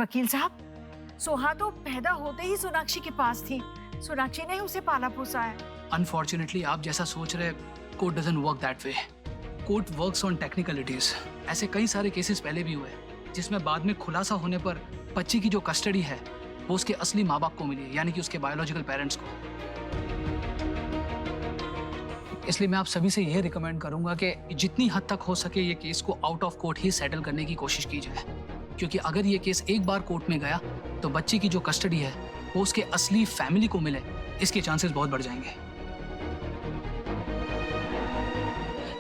वकील साहब, सोहा तो पैदा होते ही सोनाक्षी के पास थी। सोनाक्षी ने उसे पाला पोसा है। अनफॉर्चुनेटली आप जैसा सोच रहे, court doesn't work that way. Court works on technicalities. ऐसे कई सारे केसेस पहले भी हुए जिसमें बाद में खुलासा होने पर बच्ची की जो कस्टडी है वो उसके असली माँ बाप को मिली, यानी कि उसके बायोलॉजिकल पेरेंट्स को। इसलिए मैं आप सभी से यह रिकमेंड करूंगा कि जितनी हद तक हो सके ये केस को out of court he settle करने की कोशिश की जाए, क्योंकि अगर ये केस एक बार कोर्ट में गया तो बच्ची की जो कस्टडी है वो उसके असली फैमिली को मिले, इसके चांसेस बहुत बढ़ जाएंगे।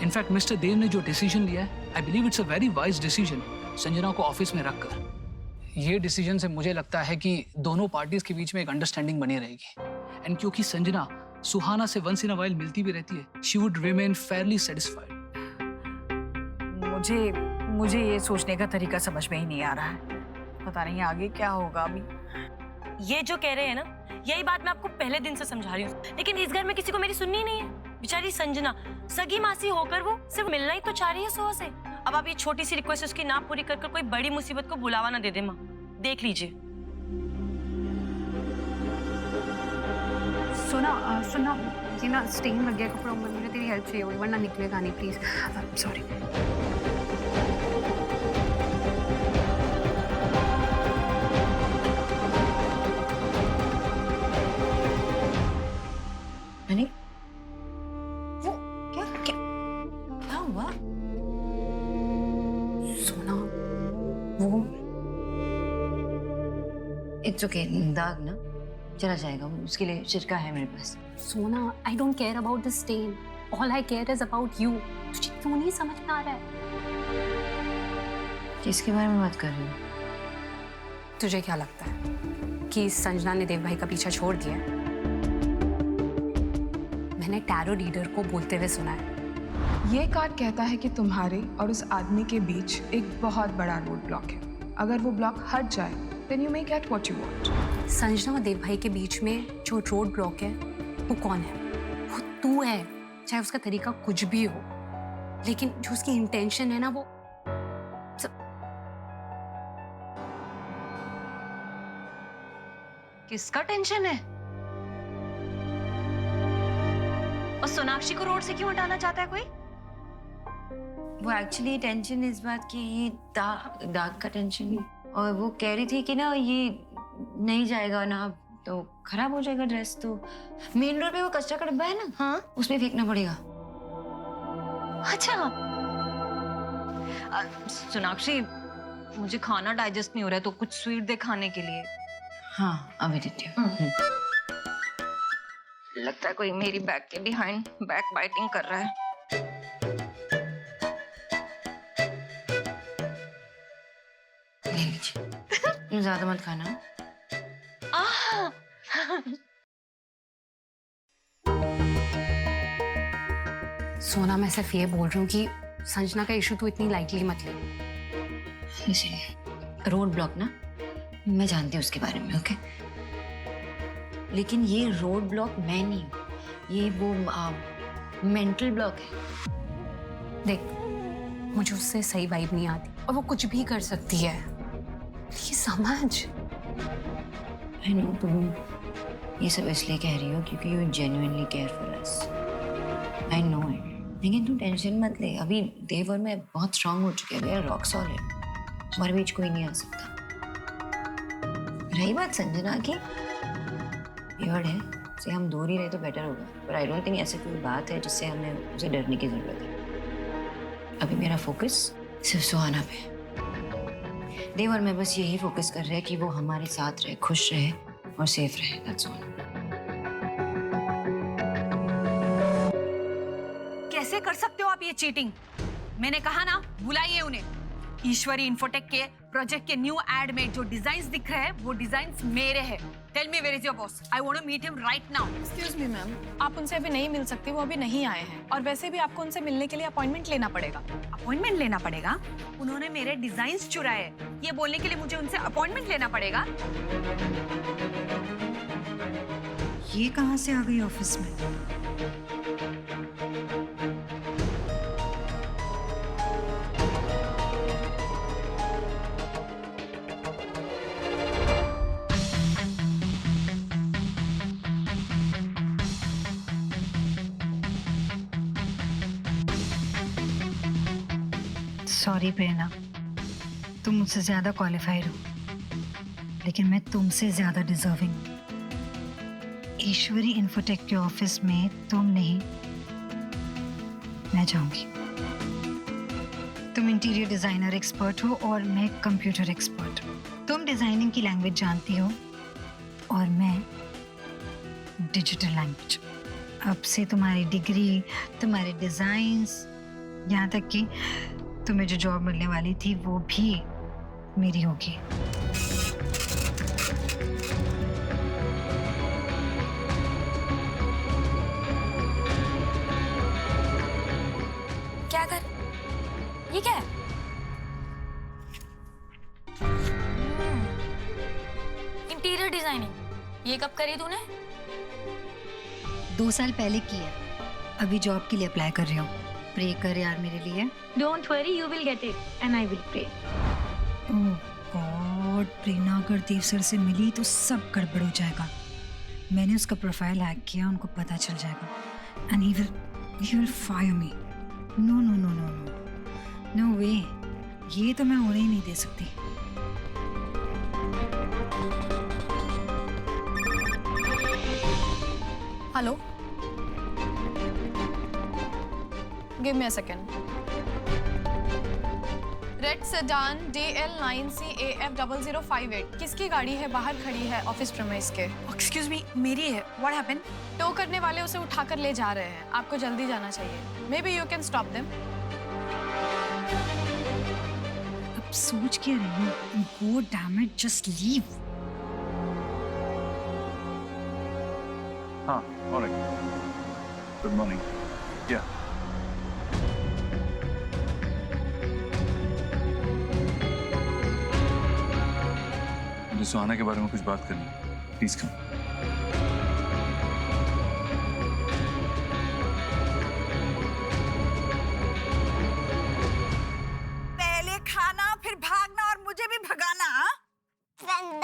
इनफैक्ट मिस्टर देव ने जो डिसीजन लिया है, I believe it's a very wise decision, Sanjana को ऑफिस में रखकर। ये डिसीजन से मुझे लगता है कि दोनों पार्टीज के बीच में एक अंडरस्टैंडिंग बनी रहेगी। एंड क्योंकि संजना सुहाना से वंस इन अ वाइल मिलती भी रहती है, she would remain Fairlie satisfied. मुझे ये सोचने का तरीका समझ में ही नहीं आ रहा है। पता नहीं आगे क्या होगा। अभी ये जो कह रहे हैं ना, यही बात मैं आपको पहले दिन से समझा रही हूँ, लेकिन इस घर में किसी को मेरी सुननी नहीं है। बेचारी संजना सगी मासी होकर वो सिर्फ मिलना ही तो चाह रही है सोहा से। अब आप ये छोटी सी रिक्वेस्ट उसकी ना पूरी कर कोई बड़ी मुसीबत को बुलावा ना दे दे माँ। देख लीजिए। सुना ये ना स्टेन लग गया कपड़ों में, मुझे तेरी हेल्प चाहिए होगी वरना निकलेगा नहीं, प्लीज। सॉरी। अरे वो क्या क्या क्या हुआ? सोना वो इट्स ओके, दाग ना चला जाएगा, उसके लिए सिरका है मेरे पास। सोना, I don't care about the stain, all I care is about you. तुझे क्यों नहीं समझ में आ रहा है? किसके बारे में बात कर रही हो? तुझे क्या लगता है कि संजना ने देव भाई का पीछा छोड़ दिया? मैंने टैरो रीडर को बोलते हुए सुना है। ये कार्ड कहता है कि तुम्हारे और उस आदमी के बीच एक बहुत बड़ा रोड ब्लॉक है। अगर वो ब्लॉक हट जाए then you may get what you want. Sanjana और देव भाई के बीच में जो रोड ब्लॉक है वो कौन है? वो तू है। चाहे उसका तरीका कुछ भी हो, लेकिन जो उसकी इंटेंशन है ना वो किसका टेंशन है? और सोनाक्षी को रोड से क्यों हटाना चाहता है कोई? वो एक्चुअली टेंशन इस बात की, ये दाग का टेंशन। और वो कह रही थी कि ना ये नहीं जाएगा ना तो खराब हो जाएगा ड्रेस, तो मेन रोड पे वो कचरा का डब्बा है ना, हाँ उसमें फेंकना पड़ेगा। अच्छा सोनाक्षी, मुझे खाना डाइजेस्ट नहीं हो रहा है तो कुछ स्वीट दे खाने के लिए। हाँ अभी देती हूँ। लगता है कोई मेरी बैक के बिहाइंड बैक बाइटिंग कर रहा है। ले लीजिए, ज्यादा मत खाना। सोना, मैं सिर्फ ये बोल रही हूँ कि संजना का इशू तो इतनी लाइटली मत ले। इसलिए रोड ब्लॉक ना, मैं जानती हूँ उसके बारे में, ओके? लेकिन ये रोड ब्लॉक मैं नहीं हूँ, ये वो मेंटल ब्लॉक है। देख, मुझे उससे सही वाइब नहीं आती और वो कुछ भी कर सकती है। प्लीज समझ। आई नो तुम ये सब इसलिए कह रही हो क्योंकि you genuinely care for us, I know it. लेकिन तू टेंशन मत ले, अभी देव और मैं बहुत स्ट्रांग हो चुके हैं, रॉक सॉलिड, हमारे बीच कोई नहीं आ सकता। रही बात संजना की, वियर्ड है, से हम दूर ही रहे तो बेटर होगा, पर आई डोंट थिंक ऐसी कोई बात है जिससे हमें उसे डरने की जरूरत है। अभी मेरा फोकस सिर्फ सुहाना पे। देव और मैं बस यही फोकस कर रहे हैं कि वो हमारे साथ रहे, खुश रहे और सेफ रहे, दैट्स ऑल। कैसे कर सकते हो आप ये चीटिंग? मैंने कहा ना, बुलाइए उन्हें। ईश्वरी इन्फोटेक के प्रोजेक्ट के न्यू एड में जो डिजाइन्स दिख रहे हैं वो डिजाइन्स मेरे हैं। Tell me where is your boss? I want to meet him right now. Excuse me ma'am, आप उनसे अभी नहीं मिल सकती, वो अभी नहीं आए हैं, और वैसे भी आपको उनसे मिलने के लिए अपॉइंटमेंट लेना पड़ेगा। अपॉइंटमेंट लेना पड़ेगा? उन्होंने मेरे डिजाइन्स चुराए, ये बोलने के लिए मुझे उनसे अपॉइंटमेंट लेना पड़ेगा? ये कहाँ से आ गई ऑफिस में? सॉरी प्रेरणा, तुम मुझसे ज्यादा क्वालिफाइड हो, लेकिन मैं तुमसे ज्यादा डिजर्विंग हूँ। ईश्वरी इन्फोटेक के ऑफिस में तुम नहीं, मैं जाऊंगी। तुम इंटीरियर डिजाइनर एक्सपर्ट हो और मैं कंप्यूटर एक्सपर्ट। तुम डिजाइनिंग की लैंग्वेज जानती हो और मैं डिजिटल लैंग्वेज। अब से तुम्हारी डिग्री, तुम्हारे डिजाइन्स, यहाँ तक कि तुम्हें जो जॉब मिलने वाली थी वो भी मेरी होगी। क्या कर, ये क्या है? इंटीरियर डिजाइनिंग, ये कब करी तूने? 2 साल पहले किया, अभी जॉब के लिए अप्लाई कर रही हूँ। प्रे कर यार मेरे लिए। Don't worry, you will get it and I will pray. Oh God, Prerna अगर देव सर से मिली तो सब गड़बड़ हो जाएगा। मैंने उसका प्रोफाइल हैक किया, उनको पता चल जाएगा and he will fire me. No no no no no no way, ये तो मैं होने ही नहीं दे सकती। Hello, give me a second. Red sedan DL9CAF0058 किसकी गाड़ी है? बाहर खड़ी है ऑफिस प्रीमाइस के। एक्सक्यूज मी, मेरी है। What happened? टो करने वाले उसे उठाकर ले जा रहे हैं, आपको जल्दी जाना चाहिए। May be you can stop them. अब सोच क्या रही हूँ? गो डैम इट, जस्ट लीव। हाँ, ऑलराइट। Good morning. या मुझे सुहाना के बारे में कुछ बात करनी है, प्लीज कम। पहले खाना फिर भागना और मुझे भी भगाना। हाँ?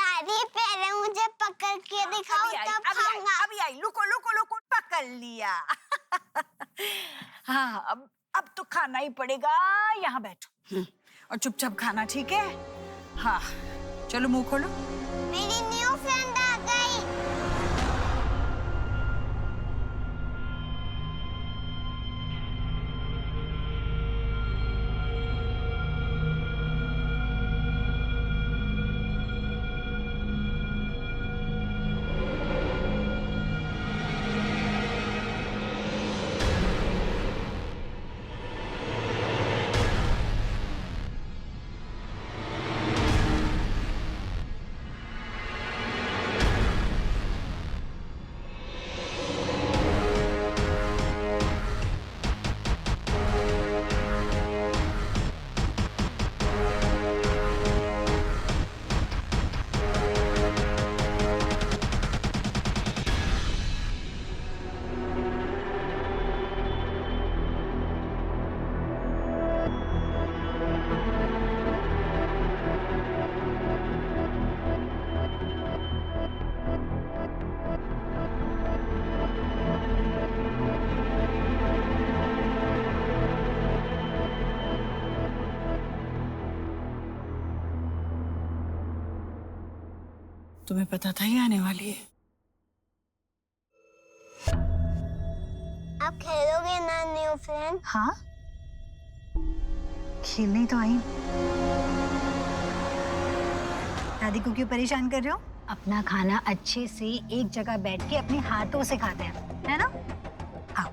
दादी पहले मुझे पकड़ के दिखाओ तब खाऊंगा। अभी आई, लुको लुको लुको, पकड़ लिया। हाँ, अब तो खाना ही पड़ेगा। यहाँ बैठो और चुपचाप खाना, ठीक है? हाँ, चलो मुंह खोलो। मेरी न्यू फ्रेंड आ गई। तुम्हें पता था ये आने वाली है? आप खेलोगे ना न्यू फ्रेंड? हाँ, खेलने तो आई। दादी को क्यों परेशान कर रहे हो? अपना खाना अच्छे से एक जगह बैठ के अपने हाथों से खाते हैं, है ना? आओ।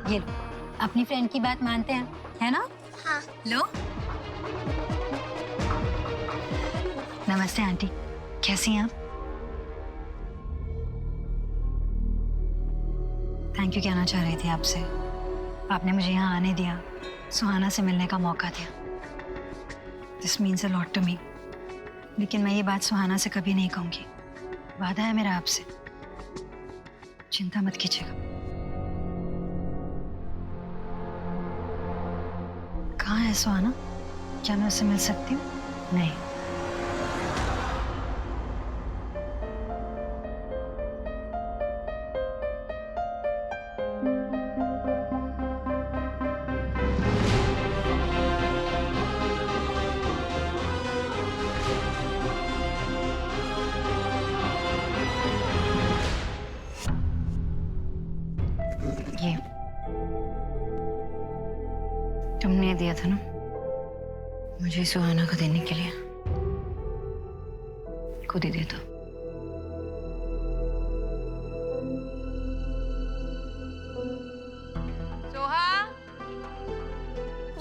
ये लो, अपनी फ्रेंड की बात मानते हैं, है ना? हाँ। लो। नमस्ते आंटी, कैसी हैं आप? थैंक यू कहना चाह रही थी आपसे। आपने मुझे यहाँ आने दिया, सुहाना से मिलने का मौका दिया। This means a lot to me. लेकिन मैं ये बात सुहाना से कभी नहीं कहूँगी। वादा है मेरा आपसे, चिंता मत कीजिएगा। कहाँ है सुहाना? क्या मैं उससे मिल सकती हूँ? नहीं। ये तुमने दिया था ना मुझे सुहाना को देने के लिए, खुद ही दे दो। सोहा,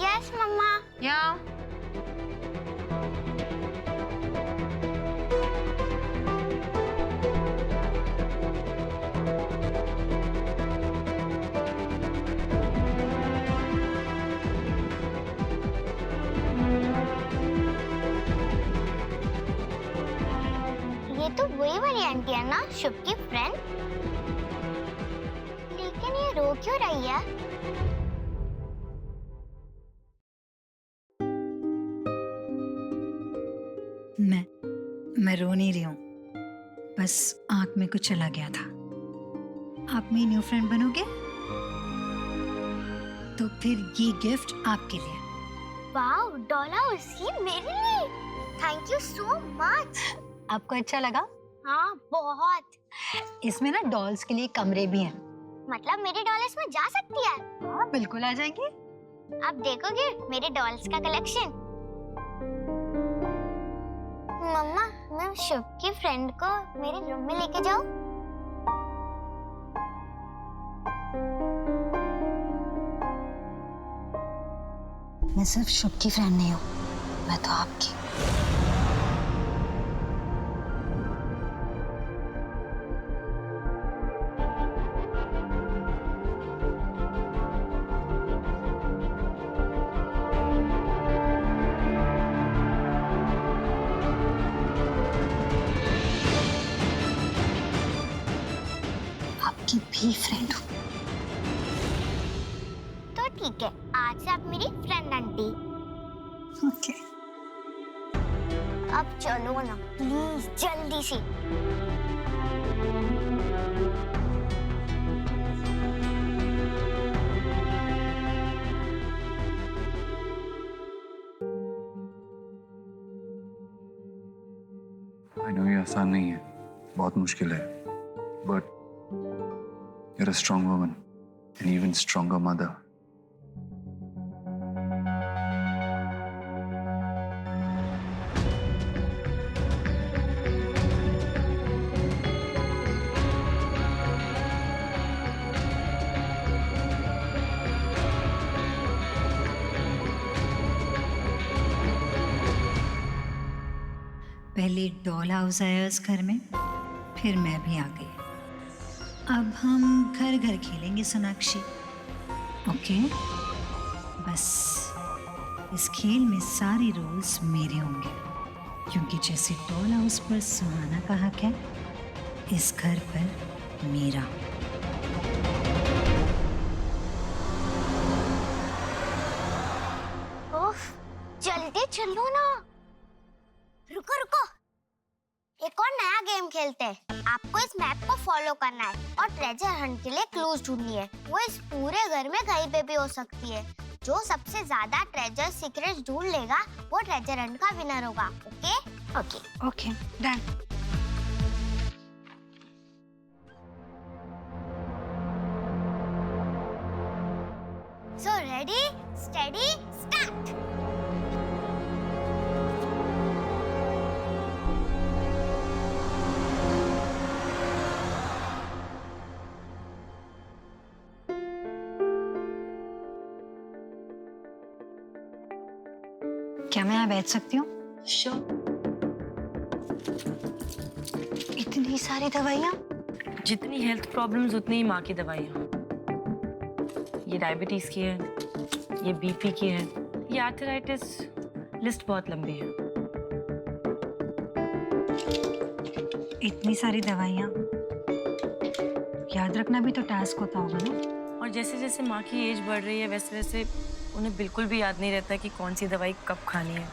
यस मम्मा। यहाँ ये तो वही वाली आंटी है ना, शुभ की फ्रेंड। लेकिन ये रो क्यों रही है? मैं रो नहीं रही हूँ, बस आंख में कुछ चला गया था। आप मेरी न्यू फ्रेंड बनोगे तो फिर ये गिफ्ट आपके लिए। वाओ, डॉल हाउस, ये मेरे लिए। Thank you so much. आपको अच्छा लगा? हाँ, बहुत। इसमें ना डॉल्स के लिए कमरे भी हैं। मतलब मेरी डॉल इसमें जा सकती है? हाँ, बिल्कुल आ जाएंगे। आप देखोगे मेरे डॉल्स का कलेक्शन? मम्मा, मैं शुभ की फ्रेंड को मेरे रूम में लेके जाऊं? मैं सिर्फ शुभ की फ्रेंड नहीं हूँ, मैं तो आपकी। आपकी भी फ्रेंड हूँ। तो ठीक है, आज से आप मेरी फ्रेंड आंटी। ओके। अब चलो ना प्लीज, जल्दी से। I know ये आसान नहीं है, बहुत मुश्किल है, but you're a strong woman, an even stronger mother. पहले डॉल हाउस आया इस घर में, फिर मैं भी आ गई। अब हम घर घर खेलेंगे सोनाक्षी। ओके? बस इस खेल में सारे रूल्स मेरे होंगे, क्योंकि जैसे डॉल हाउस पर सुहाना का हक है, इस घर पर मेरा। ओफ, जल्दी चलो ना। रुको रुको, एक और नया गेम खेलते हैं। आपको इस मैप को फॉलो करना है और ट्रेजर हंट के लिए क्लूज ढूंढनी है। वो इस पूरे घर में कहीं पे भी हो सकती है। जो सबसे ज्यादा ट्रेजर सीक्रेट्स ढूंढ लेगा वो ट्रेजर हंट का विनर होगा। Okay okay okay, done. So ready, steady, start. क्या मैं यहाँ बैठ सकती हूँ? इतनी सारी दवाइयाँ? जितनी हेल्थ प्रॉब्लम्स उतनी ही माँ की दवाइयाँ। ये डायबिटीज की है, ये बीपी की है, ये आर्थराइटिस, लिस्ट बहुत लंबी है। इतनी सारी दवाइयाँ याद रखना भी तो टास्क होता होगा ना? और जैसे जैसे माँ की एज बढ़ रही है वैसे वैसे उन्हें बिल्कुल भी याद नहीं रहता कि कौन सी दवाई कब खानी है,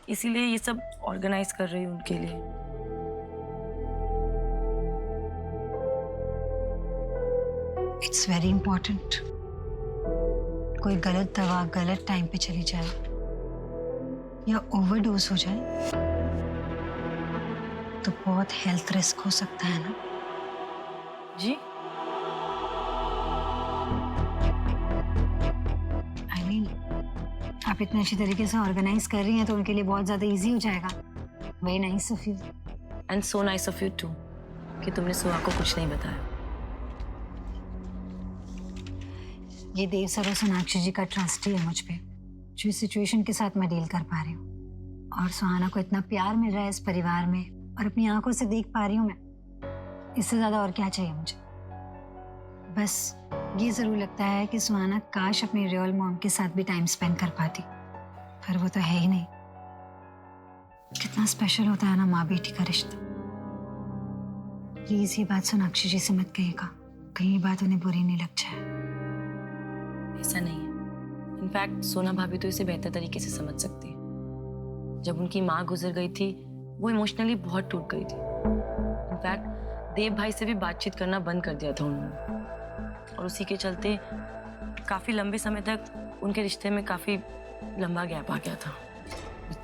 इसीलिए ये सब ऑर्गेनाइज कर रही हूँ उनके लिए। It's very important. कोई गलत दवा गलत टाइम पे चली जाए या ओवरडोज हो जाए तो बहुत हेल्थ रिस्क हो सकता है ना। जी आई मीन आप इतने अच्छी तरीके से ऑर्गेनाइज कर रही हैं तो उनके लिए बहुत ज्यादा इजी हो जाएगा। Very nice of you. And so nice of you too कि तुमने सुहा को कुछ नहीं बताया। ये देव सर और सोनाक्षी जी का ट्रस्ट ही है मुझ पे, जो इस सिचुएशन के साथ मैं डील कर पा रही हूँ। और सुहाना को इतना प्यार मिल रहा है इस परिवार में और अपनी आंखों से देख पा रही हूँ मैं। इससे ज्यादा और क्या चाहिए मुझे। बस ये जरूर लगता है कि सुहाना काश अपनी रियल मॉम के साथ भी टाइम स्पेंड कर पाती, पर वो तो है ही नहीं। कितना स्पेशल होता है ना माँ बेटी का रिश्ता। प्लीज ये बात सोनाक्षी जी से मत कहिएगा, कहीं ये बात उन्हें बुरी नहीं लग जाए। ऐसा नहीं है। इनफैक्ट सोना भाभी तो इसे बेहतर तरीके से समझ सकती है। जब उनकी माँ गुजर गई थी वो इमोशनली बहुत टूट गई थी। इनफैक्ट देव भाई से भी बातचीत करना बंद कर दिया था उन्होंने, और उसी के चलते काफी लंबे समय तक उनके रिश्ते में काफी लंबा गैप आ गया था।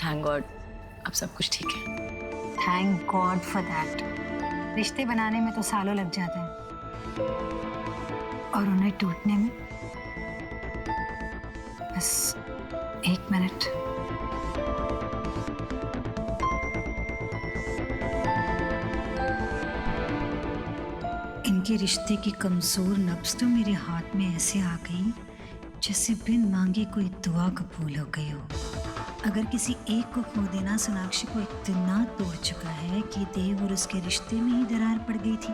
थैंक गॉड अब सब कुछ ठीक है। Thank God for that. रिश्ते बनाने में तो सालों लग जाते हैं और उन्हें टूटने में बस 1 मिनट। इनके रिश्ते की कमजोर नब्ज तो मेरे हाथ में ऐसे आ गई जैसे बिन मांगे कोई दुआ कबूल हो गई हो। अगर किसी एक को खो देना सोनाक्षी को इतना तोड़ चुका है कि देव और उसके रिश्ते में ही दरार पड़ गई थी,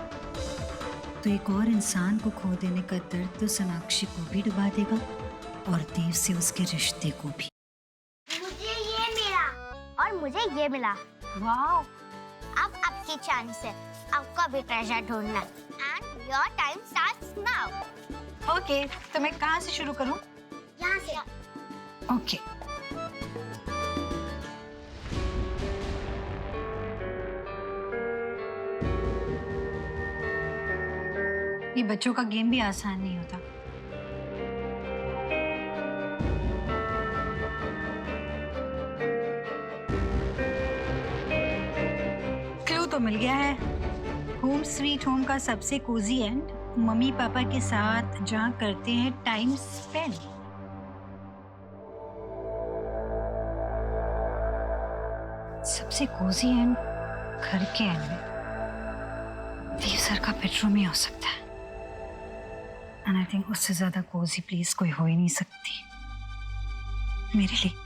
तो एक और इंसान को खो देने का दर्द तो सोनाक्षी को भी डुबा देगा और देव से उसके रिश्ते को भी। मुझे ये मिला और मुझे ये मिला। वाओ, अब आपकी चांस है आपका भी ट्रेजर ढूंढना। And your time starts now. Okay, तो मैं कहाँ से शुरू करूँ? यहाँ से। ओके। ये बच्चों का गेम भी आसान नहीं होता। क्लू तो मिल गया है। होम स्वीट होम का सबसे कोजी एंड मम्मी पापा के साथ जहाँ करते हैं टाइम स्पेंड। सबसे कोजी एंड घर के एंड में देव सर का बेडरूम ही हो सकता है। एंड आई थिंक उससे ज्यादा कोजी प्लेस कोई हो ही नहीं सकती मेरे लिए।